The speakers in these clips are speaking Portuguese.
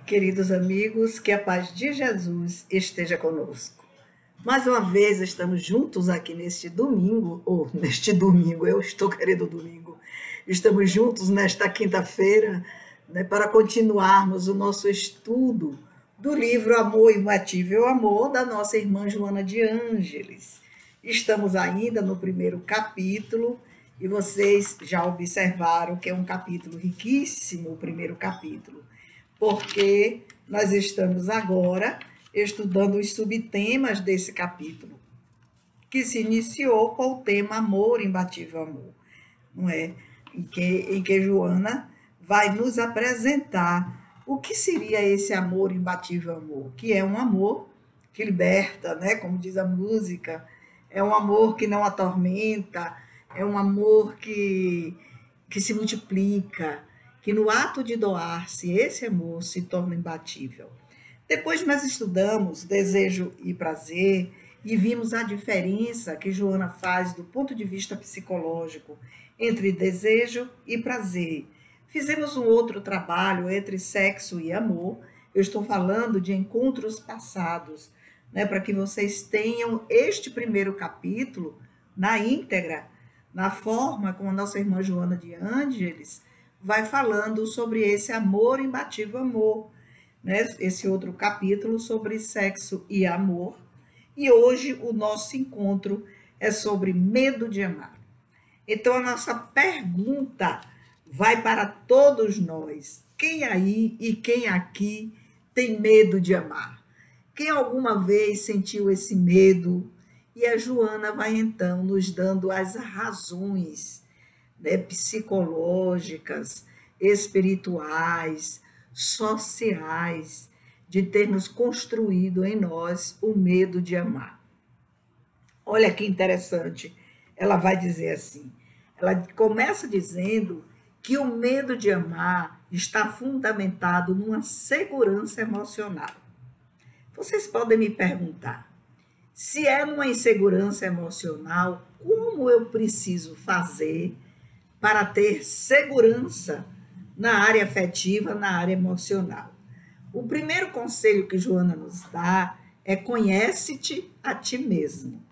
Queridos amigos, que a paz de Jesus esteja conosco. Mais uma vez estamos juntos aqui neste domingo, eu estou querendo domingo. Estamos juntos nesta quinta-feira, né, para continuarmos o nosso estudo do livro Amor Imbatível Amor, da nossa irmã Joana de Ângeles. Estamos ainda no primeiro capítulo e vocês já observaram que é um capítulo riquíssimo, o primeiro capítulo, porque nós estamos agora estudando os subtemas desse capítulo, que se iniciou com o tema Amor Imbatível Amor, não é? Em que Joana vai nos apresentar o que seria esse amor imbatível amor, que é um amor que liberta, né? Como diz a música, é um amor que não atormenta, é um amor que se multiplica, que no ato de doar-se, esse amor se torna imbatível. Depois nós estudamos desejo e prazer e vimos a diferença que Joana faz do ponto de vista psicológico entre desejo e prazer. Fizemos um outro trabalho entre sexo e amor. Eu estou falando de encontros passados, né, para que vocês tenham este primeiro capítulo na íntegra, na forma como a nossa irmã Joana de Ângeles vai falando sobre esse amor imbatível amor, né? Esse outro capítulo sobre sexo e amor. E hoje o nosso encontro é sobre medo de amar. Então a nossa pergunta vai para todos nós. Quem aí e quem aqui tem medo de amar? Quem alguma vez sentiu esse medo? E a Joana vai então nos dando as razões, né, psicológicas, espirituais, sociais, de termos construído em nós o medo de amar. Olha que interessante, ela vai dizer assim, ela começa dizendo que o medo de amar está fundamentado numa segurança emocional. Vocês podem me perguntar, se é numa insegurança emocional, como eu preciso fazer para ter segurança na área afetiva, na área emocional? O primeiro conselho que Joana nos dá é conhece-te a ti mesmo.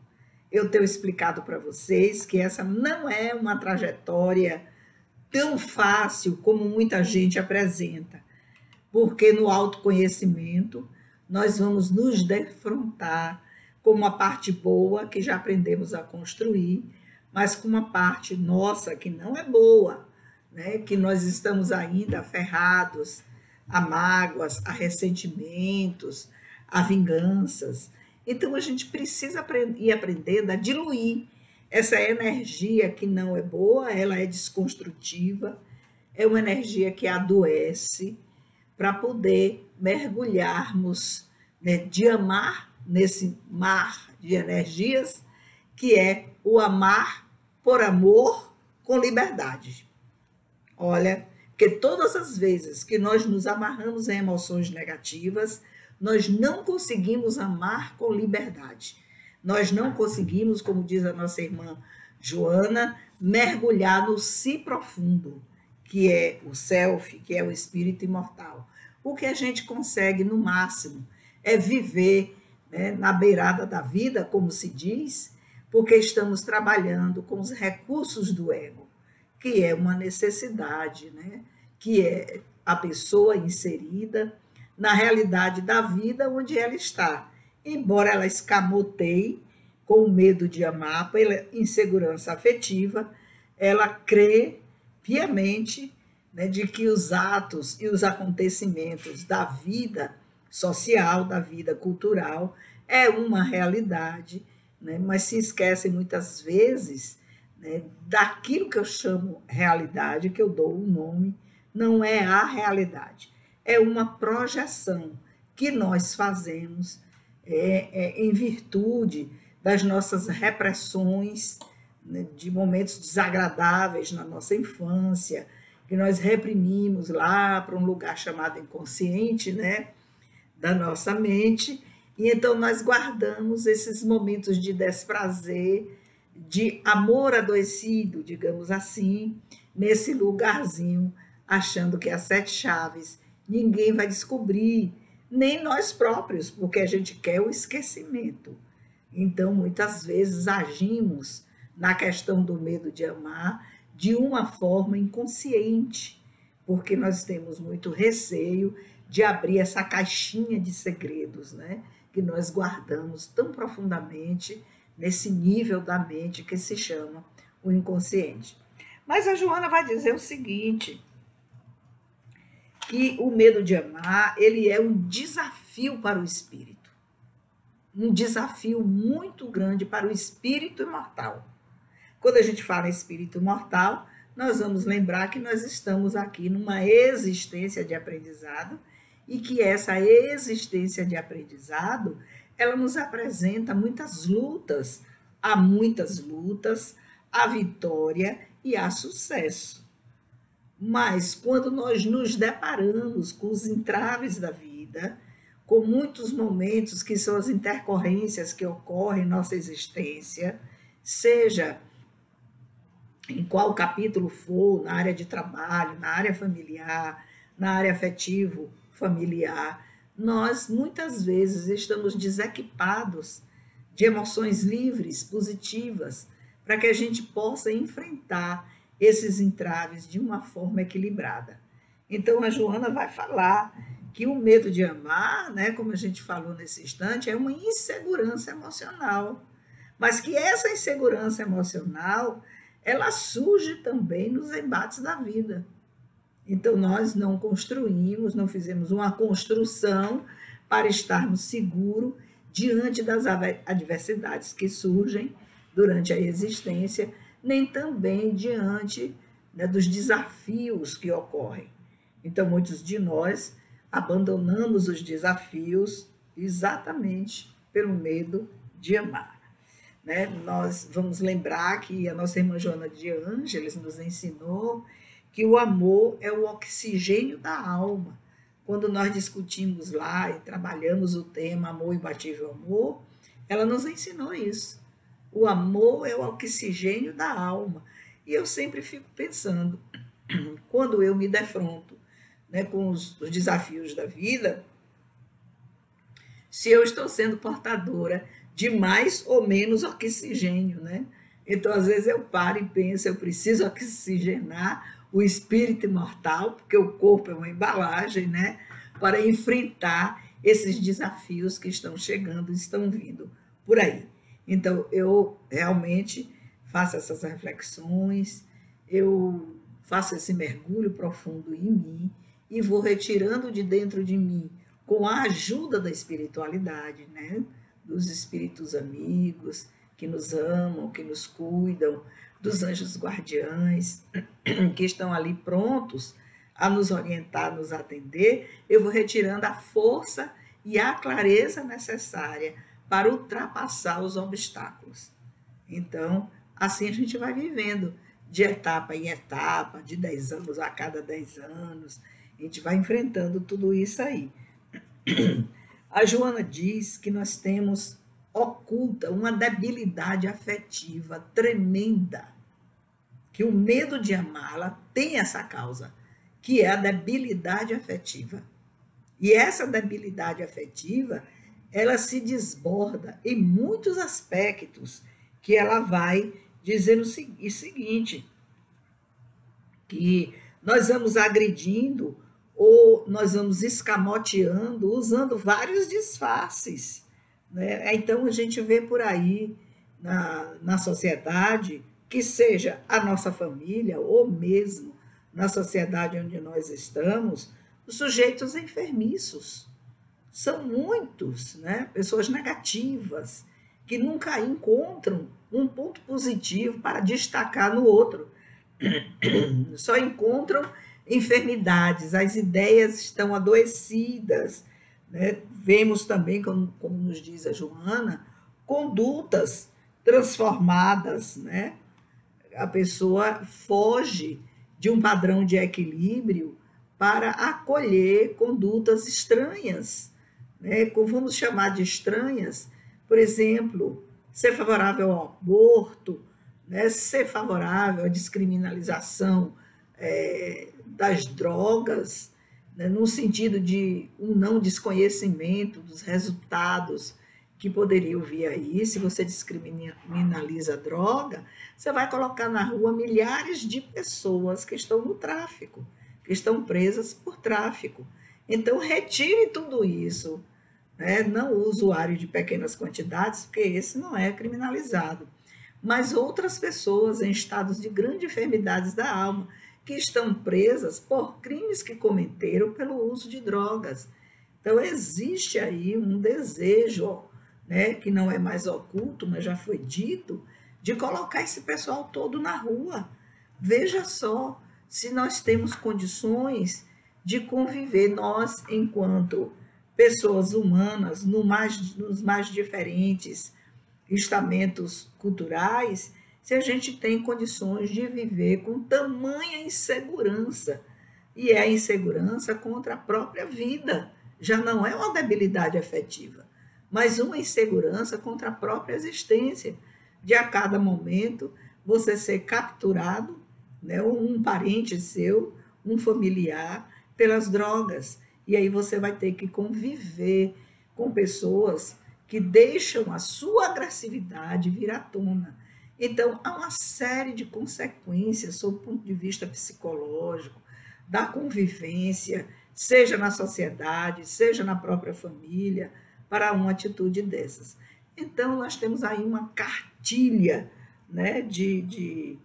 Eu tenho explicado para vocês que essa não é uma trajetória tão fácil como muita gente apresenta, porque no autoconhecimento nós vamos nos defrontar com uma parte boa que já aprendemos a construir, mas com uma parte nossa que não é boa, né? Que nós estamos ainda aferrados a mágoas, a ressentimentos, a vinganças. Então a gente precisa ir aprendendo a diluir essa energia que não é boa, ela é desconstrutiva, é uma energia que adoece, para poder mergulharmos, né, de amar nesse mar de energias, que é o amar por amor com liberdade. Olha, porque todas as vezes que nós nos amarramos em emoções negativas, nós não conseguimos amar com liberdade. Nós não conseguimos, como diz a nossa irmã Joana, mergulhar no si profundo, que é o self, que é o espírito imortal. O que a gente consegue, no máximo, é viver, né, na beirada da vida, como se diz, porque estamos trabalhando com os recursos do ego, que é uma necessidade, né? Que é a pessoa inserida na realidade da vida onde ela está. Embora ela escamoteie com o medo de amar, pela insegurança afetiva, ela crê piamente, né, de que os atos e os acontecimentos da vida social, da vida cultural, é uma realidade, né, mas se esquecem muitas vezes, né, daquilo que eu chamo realidade, que eu dou o nome, não é a realidade, é uma projeção que nós fazemos em virtude das nossas repressões, né, de momentos desagradáveis na nossa infância, que nós reprimimos lá para um lugar chamado inconsciente, né, da nossa mente, e então nós guardamos esses momentos de desprazer, de amor adoecido, digamos assim, nesse lugarzinho, achando que as 7 chaves ninguém vai descobrir, nem nós próprios, porque a gente quer o esquecimento. Então, muitas vezes agimos na questão do medo de amar de uma forma inconsciente, porque nós temos muito receio de abrir essa caixinha de segredos, né? Que nós guardamos tão profundamente nesse nível da mente que se chama o inconsciente. Mas a Joana vai dizer o seguinte, que o medo de amar, ele é um desafio para o espírito. Um desafio muito grande para o espírito imortal. Quando a gente fala em espírito imortal, nós vamos lembrar que nós estamos aqui numa existência de aprendizado e que essa existência de aprendizado, ela nos apresenta muitas lutas, há vitória e há sucesso. Mas quando nós nos deparamos com os entraves da vida, com muitos momentos que são as intercorrências que ocorrem em nossa existência, seja em qual capítulo for, na área de trabalho, na área familiar, na área afetivo familiar, nós muitas vezes estamos desequipados de emoções livres, positivas, para que a gente possa enfrentar esses entraves de uma forma equilibrada. Então, a Joana vai falar que o medo de amar, né, como a gente falou nesse instante, é uma insegurança emocional, mas que essa insegurança emocional, ela surge também nos embates da vida. Então, nós não construímos, não fizemos uma construção para estarmos seguros diante das adversidades que surgem durante a existência, nem também diante, né, dos desafios que ocorrem. Então, muitos de nós abandonamos os desafios exatamente pelo medo de amar. Né? Nós vamos lembrar que a nossa irmã Joana de Ângeles nos ensinou que o amor é o oxigênio da alma. Quando nós discutimos lá e trabalhamos o tema amor imbatível amor, ela nos ensinou isso. O amor é o oxigênio da alma. E eu sempre fico pensando, quando eu me defronto, né, com os desafios da vida, se eu estou sendo portadora de mais ou menos oxigênio, né? Então, às vezes eu paro e penso, eu preciso oxigenar o espírito imortal, porque o corpo é uma embalagem, né? Para enfrentar esses desafios que estão chegando, estão vindo por aí. Então, eu realmente faço essas reflexões, eu faço esse mergulho profundo em mim e vou retirando de dentro de mim, com a ajuda da espiritualidade, né? Dos espíritos amigos que nos amam, que nos cuidam, dos anjos guardiães que estão ali prontos a nos orientar, a nos atender, eu vou retirando a força e a clareza necessária para ultrapassar os obstáculos. Então, assim a gente vai vivendo de etapa em etapa, de 10 anos a cada 10 anos, a gente vai enfrentando tudo isso aí. A Joana diz que nós temos oculta uma debilidade afetiva tremenda, que o medo de amá-la tem essa causa, que é a debilidade afetiva. E essa debilidade afetiva, ela se desborda em muitos aspectos, que ela vai dizer o seguinte, que nós vamos agredindo ou nós vamos escamoteando, usando vários disfarces. Né? Então, a gente vê por aí na sociedade, que seja a nossa família ou mesmo na sociedade onde nós estamos, os sujeitos enfermiços. São muitos, né? Pessoas negativas, que nunca encontram um ponto positivo para destacar no outro. Só encontram enfermidades, as ideias estão adoecidas. Né? Vemos também, como nos diz a Joana, condutas transformadas. Né? A pessoa foge de um padrão de equilíbrio para acolher condutas estranhas. Né? Como vamos chamar de estranhas? Por exemplo, ser favorável ao aborto, né? Ser favorável à descriminalização das drogas, né, no sentido de um não desconhecimento dos resultados que poderiam vir aí. Se você descriminaliza a droga, você vai colocar na rua milhares de pessoas que estão no tráfico, que estão presas por tráfico. Então, retire tudo isso, né? Não o usuário de pequenas quantidades, porque esse não é criminalizado, mas outras pessoas em estados de grandes enfermidades da alma, que estão presas por crimes que cometeram pelo uso de drogas. Então, existe aí um desejo, né, que não é mais oculto, mas já foi dito, de colocar esse pessoal todo na rua. Veja só, se nós temos condições de conviver, nós, enquanto pessoas humanas, nos mais diferentes estamentos culturais, se a gente tem condições de viver com tamanha insegurança, e é a insegurança contra a própria vida, já não é uma debilidade afetiva, mas uma insegurança contra a própria existência, de a cada momento você ser capturado, né, um parente seu, um familiar, pelas drogas, e aí você vai ter que conviver com pessoas que deixam a sua agressividade vir à tona. Então, há uma série de consequências sob o ponto de vista psicológico, da convivência, seja na sociedade, seja na própria família, para uma atitude dessas. Então, nós temos aí uma cartilha, né, de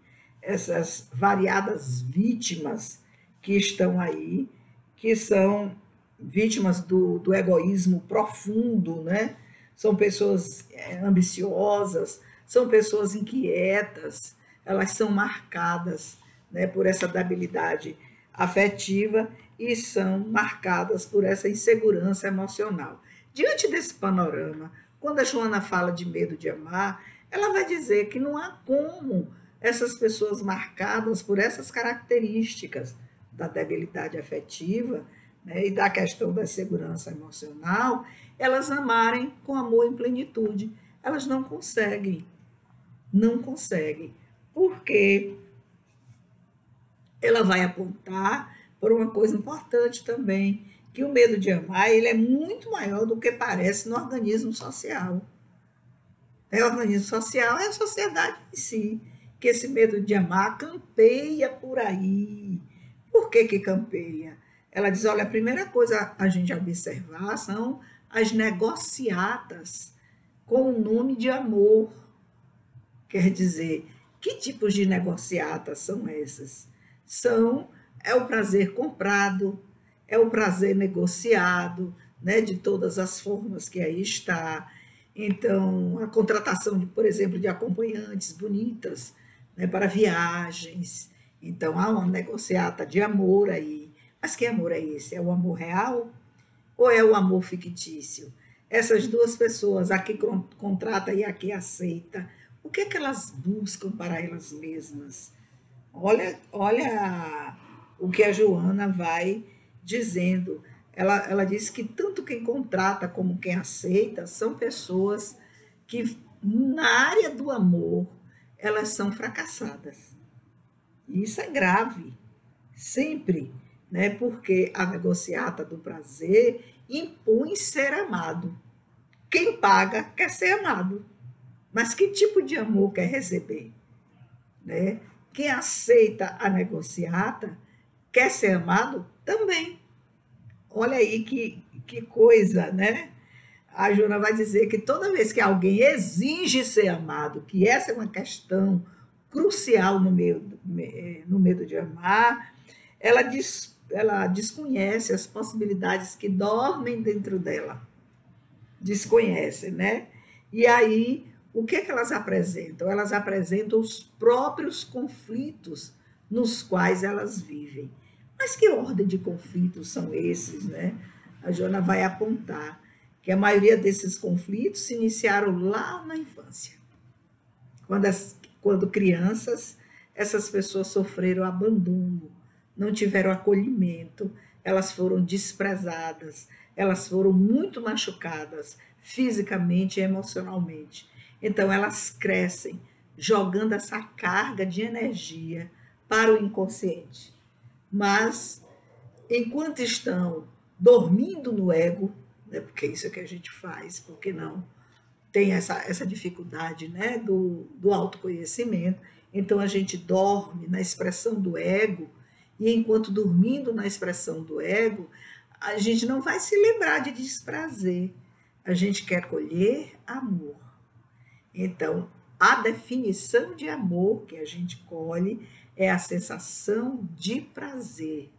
essas variadas vítimas que estão aí, que são vítimas do egoísmo profundo, né? São pessoas ambiciosas, são pessoas inquietas, elas são marcadas, né, por essa debilidade afetiva e são marcadas por essa insegurança emocional. Diante desse panorama, quando a Joana fala de medo de amar, ela vai dizer que não há como essas pessoas marcadas por essas características da debilidade afetiva, né, e da questão da segurança emocional, elas amarem com amor em plenitude. Elas não conseguem, porque ela vai apontar por uma coisa importante também, que o medo de amar ele é muito maior do que parece no organismo social. O organismo social é a sociedade em si, que esse medo de amar campeia por aí. Por que campeia? Ela diz, olha, a primeira coisa a gente observar são as negociatas com o nome de amor. Quer dizer, que tipos de negociatas são essas? É o prazer comprado, é o prazer negociado, né, de todas as formas que aí está. Então, a contratação, por exemplo, de acompanhantes bonitas, né, para viagens. Então, há uma negociata de amor aí. Mas que amor é esse? É o amor real ou é o amor fictício? Essas duas pessoas, a que contrata e a que aceita, o que é que elas buscam para elas mesmas? Olha o que a Joana vai dizendo. Ela diz que tanto quem contrata como quem aceita são pessoas que, na área do amor, elas são fracassadas. E isso é grave, sempre, né? Porque a negociata do prazer impõe ser amado. Quem paga quer ser amado, mas que tipo de amor quer receber? Né? Quem aceita a negociata quer ser amado também. Olha aí que coisa, né? A Joana vai dizer que toda vez que alguém exige ser amado, que essa é uma questão crucial no medo de amar, ela desconhece as possibilidades que dormem dentro dela. Desconhece, né? E aí, o que é que elas apresentam? Elas apresentam os próprios conflitos nos quais elas vivem. Mas que ordem de conflitos são esses, né? A Joana vai apontar que a maioria desses conflitos se iniciaram lá na infância. Quando crianças, essas pessoas sofreram abandono, não tiveram acolhimento, elas foram desprezadas, elas foram muito machucadas fisicamente e emocionalmente. Então, elas crescem jogando essa carga de energia para o inconsciente. Mas enquanto estão dormindo no ego, né, porque isso é que a gente faz, porque não tem essa dificuldade, né, do autoconhecimento, então a gente dorme na expressão do ego, e enquanto dormindo na expressão do ego, a gente não vai se lembrar de desprazer, a gente quer colher amor. Então, a definição de amor que a gente colhe é a sensação de prazer.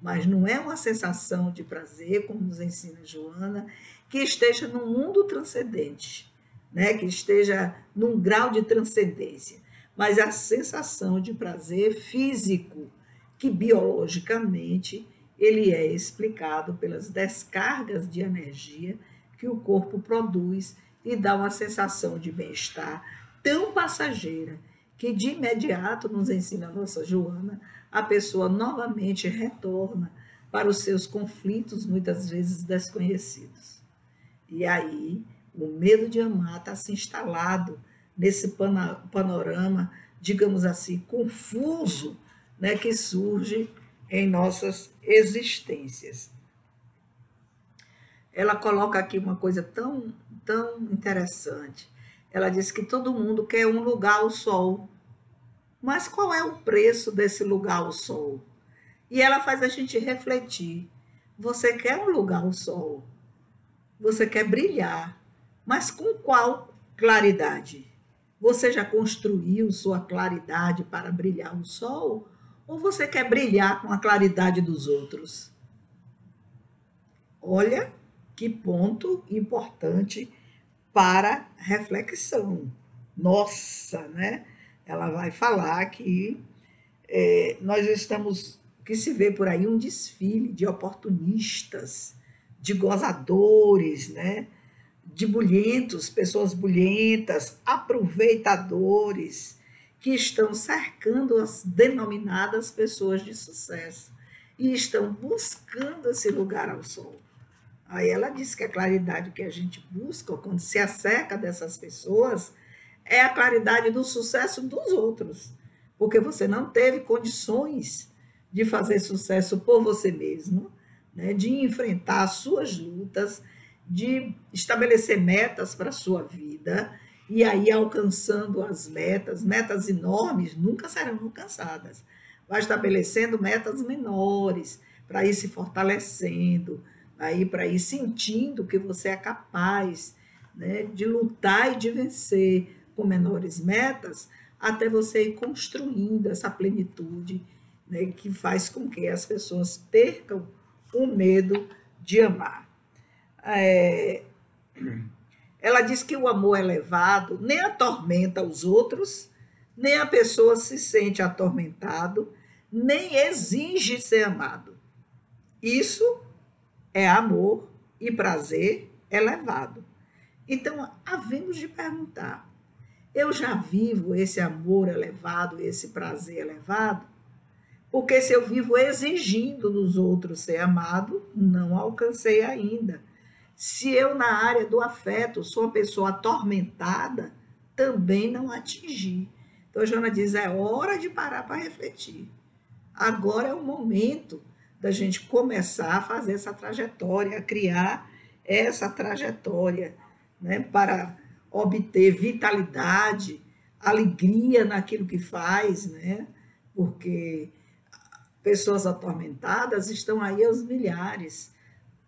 Mas não é uma sensação de prazer, como nos ensina Joana, que esteja no mundo transcendente, né? Que esteja num grau de transcendência, mas a sensação de prazer físico, que biologicamente ele é explicado pelas descargas de energia que o corpo produz e dá uma sensação de bem-estar tão passageira que de imediato, nos ensina a nossa Joana, a pessoa novamente retorna para os seus conflitos, muitas vezes desconhecidos. E aí, o medo de amar está se instalado nesse panorama, digamos assim, confuso, né, que surge em nossas existências. Ela coloca aqui uma coisa tão interessante. Ela diz que todo mundo quer um lugar ao sol. Mas qual é o preço desse lugar ao sol? E ela faz a gente refletir. Você quer um lugar ao sol? Você quer brilhar? Mas com qual claridade? Você já construiu sua claridade para brilhar o sol? Ou você quer brilhar com a claridade dos outros? Olha que ponto importante para reflexão. Nossa, né? Ela vai falar que nós estamos, que se vê por aí um desfile de oportunistas, de gozadores, né? De bulhentos, pessoas bulhentas, aproveitadores, que estão cercando as denominadas pessoas de sucesso e estão buscando esse lugar ao sol. Aí ela diz que a claridade que a gente busca, quando se acerca dessas pessoas, é a claridade do sucesso dos outros, porque você não teve condições de fazer sucesso por você mesmo, né? De enfrentar as suas lutas, de estabelecer metas para a sua vida, e aí alcançando as metas enormes nunca serão alcançadas. Vai estabelecendo metas menores, para ir se fortalecendo, aí para ir sentindo que você é capaz, né, de lutar e de vencer com menores metas, até você ir construindo essa plenitude, né, que faz com que as pessoas percam o medo de amar. Ela diz que o amor elevado nem atormenta os outros, nem a pessoa se sente atormentado, nem exige ser amado. Isso é amor e prazer elevado. Então, havemos de perguntar, eu já vivo esse amor elevado, esse prazer elevado? Porque se eu vivo exigindo dos outros ser amado, não alcancei ainda. Se eu, na área do afeto, sou uma pessoa atormentada, também não atingi. Então, a Joana diz, é hora de parar para refletir. Agora é o momento da gente começar a fazer essa trajetória, a criar essa trajetória, né, para obter vitalidade, alegria naquilo que faz, né, porque pessoas atormentadas estão aí aos milhares,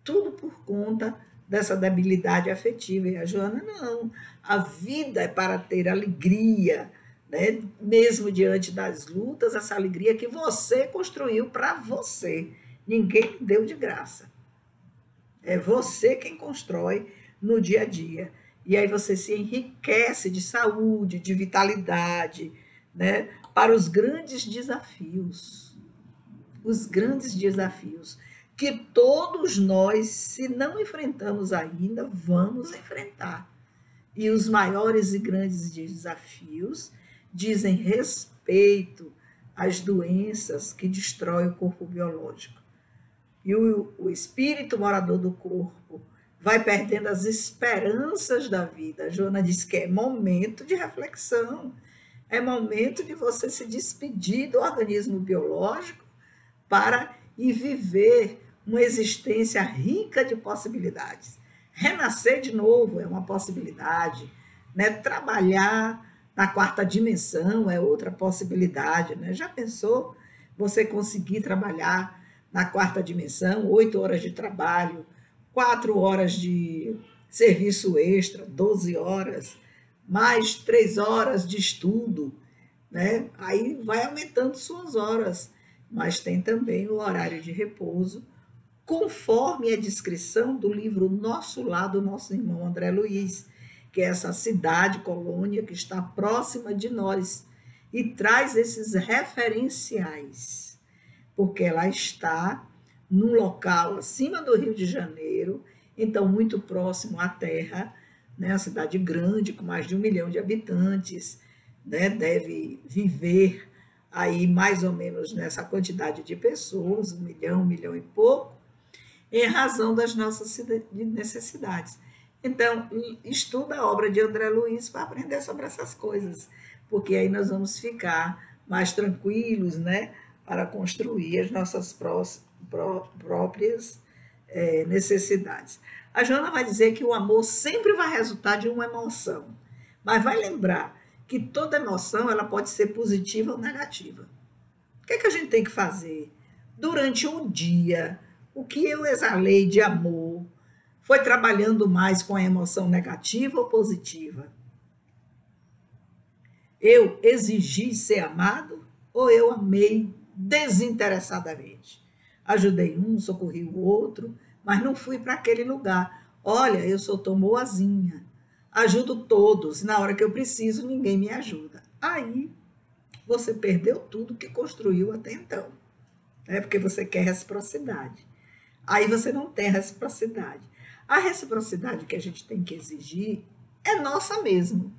tudo por conta dessa debilidade afetiva. E a Joana, não, a vida é para ter alegria, né? Mesmo diante das lutas, essa alegria que você construiu para você, ninguém deu de graça, é você quem constrói no dia a dia, e aí você se enriquece de saúde, de vitalidade, né? Para os grandes desafios que todos nós, se não enfrentamos ainda, vamos enfrentar. E os maiores e grandes desafios dizem respeito às doenças que destroem o corpo biológico. E o espírito morador do corpo vai perdendo as esperanças da vida. A Joana diz que é momento de reflexão, é momento de você se despedir do organismo biológico para e viver uma existência rica de possibilidades. Renascer de novo é uma possibilidade, né? Trabalhar na quarta dimensão é outra possibilidade, né? Já pensou você conseguir trabalhar na quarta dimensão, 8 horas de trabalho, 4 horas de serviço extra, 12 horas, mais 3 horas de estudo, né? Aí vai aumentando suas horas, mas tem também o horário de repouso, conforme a descrição do livro Nosso Lar, do nosso irmão André Luiz, que é essa cidade, colônia, que está próxima de nós e traz esses referenciais, porque ela está num local acima do Rio de Janeiro, então muito próximo à terra, né? A cidade grande, com mais de 1 milhão de habitantes, né? Deve viver aí mais ou menos nessa quantidade de pessoas, 1 milhão e pouco, em razão das nossas necessidades. Então, estuda a obra de André Luiz para aprender sobre essas coisas, porque aí nós vamos ficar mais tranquilos, né, para construir as nossas próprias necessidades. A Joana vai dizer que o amor sempre vai resultar de uma emoção, mas vai lembrar que toda emoção ela pode ser positiva ou negativa. O que é que a gente tem que fazer? Durante um dia, o que eu exalei de amor foi trabalhando mais com a emoção negativa ou positiva? Eu exigi ser amado ou eu amei desinteressadamente? Ajudei um, socorri o outro, mas não fui para aquele lugar. Olha, eu sou tão boazinha, ajudo todos, na hora que eu preciso ninguém me ajuda. Aí você perdeu tudo que construiu até então, né? Porque você quer reciprocidade. Aí você não tem reciprocidade. A reciprocidade que a gente tem que exigir é nossa mesmo,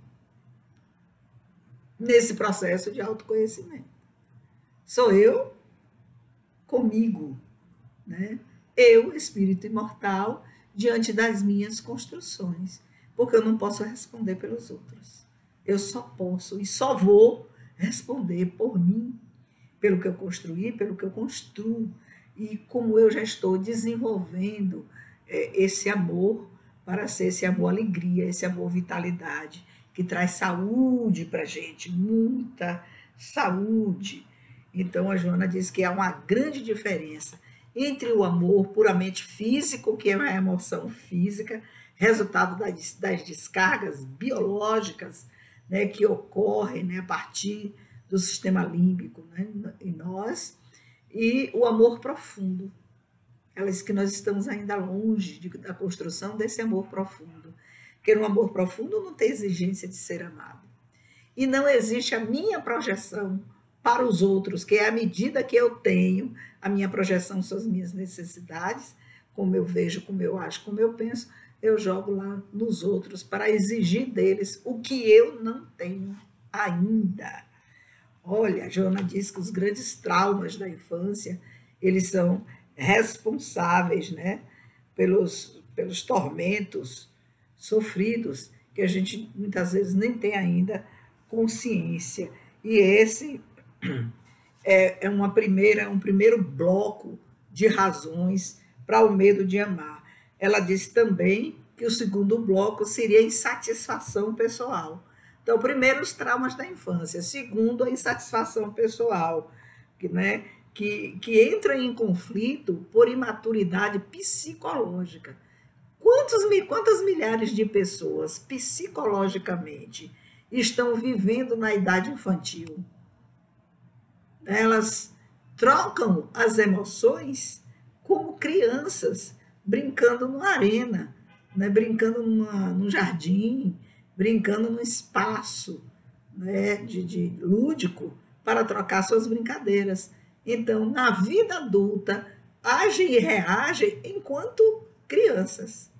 nesse processo de autoconhecimento. Sou eu comigo, né? Eu, espírito imortal, diante das minhas construções, porque eu não posso responder pelos outros. Eu só posso e só vou responder por mim, pelo que eu construí, pelo que eu construo, e como eu já estou desenvolvendo esse amor para ser esse amor alegria, esse amor vitalidade, que traz saúde para a gente, muita saúde. Então a Joana diz que há uma grande diferença entre o amor puramente físico, que é uma emoção física, resultado das descargas biológicas, né, que ocorrem, né, a partir do sistema límbico, né, em nós, e o amor profundo. Ela diz que nós estamos ainda longe da construção desse amor profundo, porque no amor profundo não tem exigência de ser amado. E não existe a minha projeção para os outros, que é a medida que eu tenho, a minha projeção são as minhas necessidades, como eu vejo, como eu acho, como eu penso, eu jogo lá nos outros para exigir deles o que eu não tenho ainda. Olha, a Joana diz que os grandes traumas da infância, eles são responsáveis, né, pelos tormentos sofridos, que a gente muitas vezes nem tem ainda consciência. E esse é um primeiro bloco de razões para o medo de amar. Ela disse também que o segundo bloco seria a insatisfação pessoal. Então, primeiro, os traumas da infância. Segundo, a insatisfação pessoal, que entra em conflito por imaturidade psicológica. Quantas milhares de pessoas, psicologicamente, estão vivendo na idade infantil? Elas trocam as emoções como crianças, brincando numa arena, né? Brincando num jardim, brincando num espaço, né? de lúdico para trocar suas brincadeiras. Então, na vida adulta, agem e reagem enquanto crianças.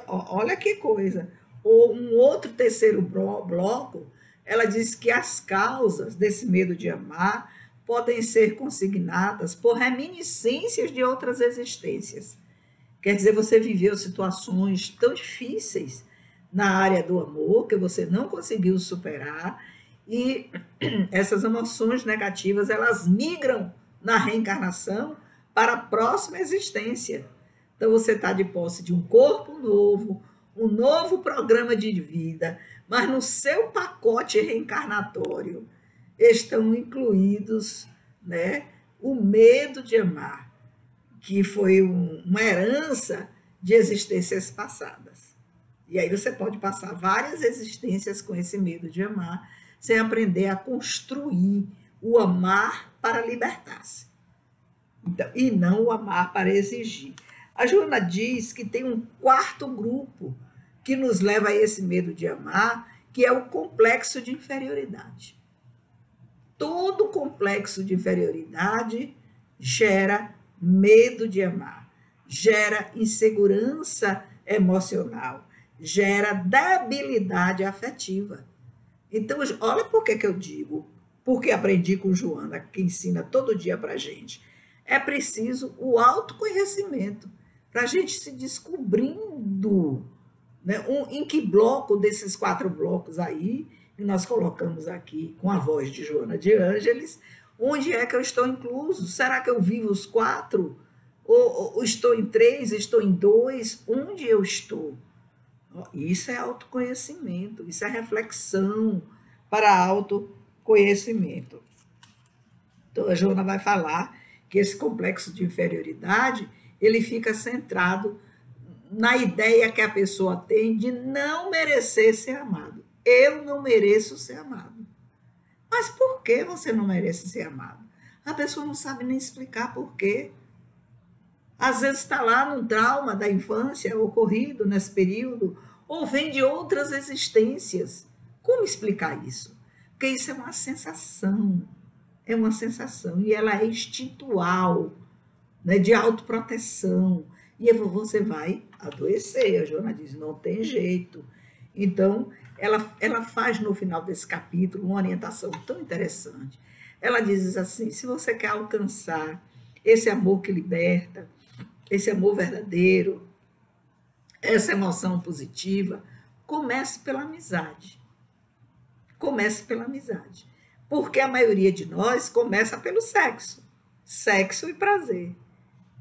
Olha que coisa. Ou um outro terceiro bloco, ela diz que as causas desse medo de amar podem ser consignadas por reminiscências de outras existências. Quer dizer, você viveu situações tão difíceis na área do amor que você não conseguiu superar e essas emoções negativas, elas migram na reencarnação para a próxima existência. Então, você está de posse de um corpo novo, um novo programa de vida, mas no seu pacote reencarnatório estão incluídos, né, o medo de amar, que foi uma herança de existências passadas. E aí você pode passar várias existências com esse medo de amar, sem aprender a construir o amar para libertar-se. Então, e não o amar para exigir. A Joana diz que tem um quarto grupo que nos leva a esse medo de amar, que é o complexo de inferioridade. Todo complexo de inferioridade gera medo de amar, gera insegurança emocional, gera debilidade afetiva. Então, olha por que eu digo, porque aprendi com Joana, que ensina todo dia para a gente. É preciso o autoconhecimento, para a gente se descobrindo, né, em que bloco desses 4 blocos aí, que nós colocamos aqui com a voz de Joana de Ângeles, onde é que eu estou incluso? Será que eu vivo os 4? Ou estou em 3, estou em 2? Onde eu estou? Isso é autoconhecimento, isso é reflexão para autoconhecimento. Então, a Joana vai falar que esse complexo de inferioridade, ele fica centrado na ideia que a pessoa tem de não merecer ser amado. Eu não mereço ser amado. Mas por que você não merece ser amado? A pessoa não sabe nem explicar por quê. Às vezes está lá num trauma da infância ocorrido nesse período, ou vem de outras existências. Como explicar isso? Porque isso é uma sensação, e ela é instintual, né, de autoproteção. E você vai adoecer. A Joana diz, não tem jeito. Então, ela faz no final desse capítulo uma orientação tão interessante. Ela diz assim, se você quer alcançar esse amor que liberta, esse amor verdadeiro, essa emoção positiva, comece pela amizade. Comece pela amizade. Porque a maioria de nós começa pelo sexo. Sexo e prazer.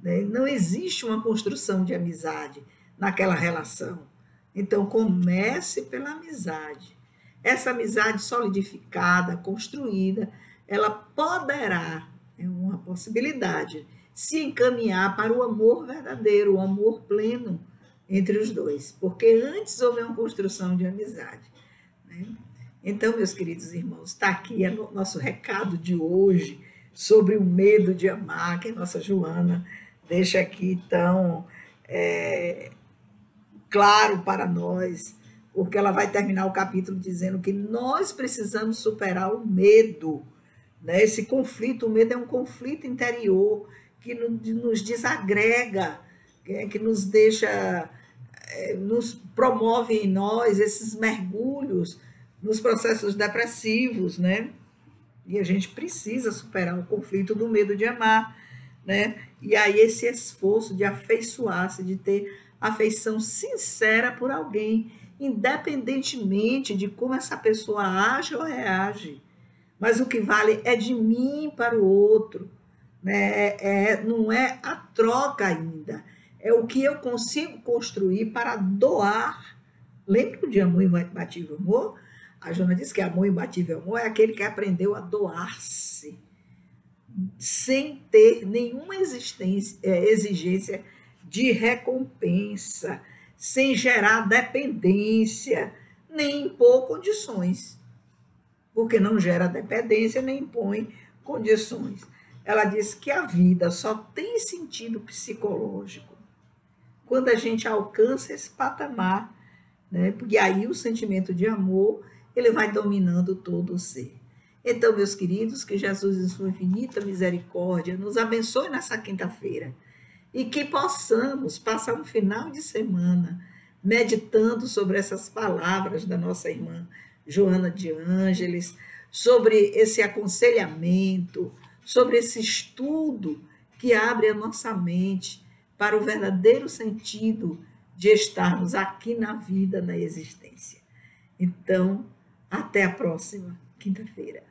Né? Não existe uma construção de amizade naquela relação. Então, comece pela amizade. Essa amizade solidificada, construída, ela poderá, é uma possibilidade, se encaminhar para o amor verdadeiro, o amor pleno entre os dois. Porque antes houve uma construção de amizade. Né? Então, meus queridos irmãos, está aqui o nosso recado de hoje sobre o medo de amar, que a nossa Joana deixa aqui tão claro para nós, porque ela vai terminar o capítulo dizendo que nós precisamos superar o medo, né? Esse conflito, o medo é um conflito interior que nos desagrega, que nos deixa, nos promove em nós esses mergulhos nos processos depressivos, né? E a gente precisa superar o conflito do medo de amar, né? E aí esse esforço de afeiçoar-se, de ter afeição sincera por alguém, independentemente de como essa pessoa age ou reage. Mas o que vale é de mim para o outro, né? Não é a troca ainda, é o que eu consigo construir para doar. Lembra de amor imbatível amor? A Joana diz que amor imbatível amor é aquele que aprendeu a doar-se, sem ter nenhuma exigência de recompensa, sem gerar dependência, nem impor condições, porque não gera dependência nem impõe condições. Ela diz que a vida só tem sentido psicológico quando a gente alcança esse patamar, né? Porque aí o sentimento de amor ele vai dominando todo o ser. Então, meus queridos, que Jesus, em sua infinita misericórdia, nos abençoe nessa quinta-feira e que possamos passar um final de semana meditando sobre essas palavras da nossa irmã Joana de Ângeles, sobre esse aconselhamento, sobre esse estudo que abre a nossa mente para o verdadeiro sentido de estarmos aqui na vida, na existência. Então, até a próxima quinta-feira.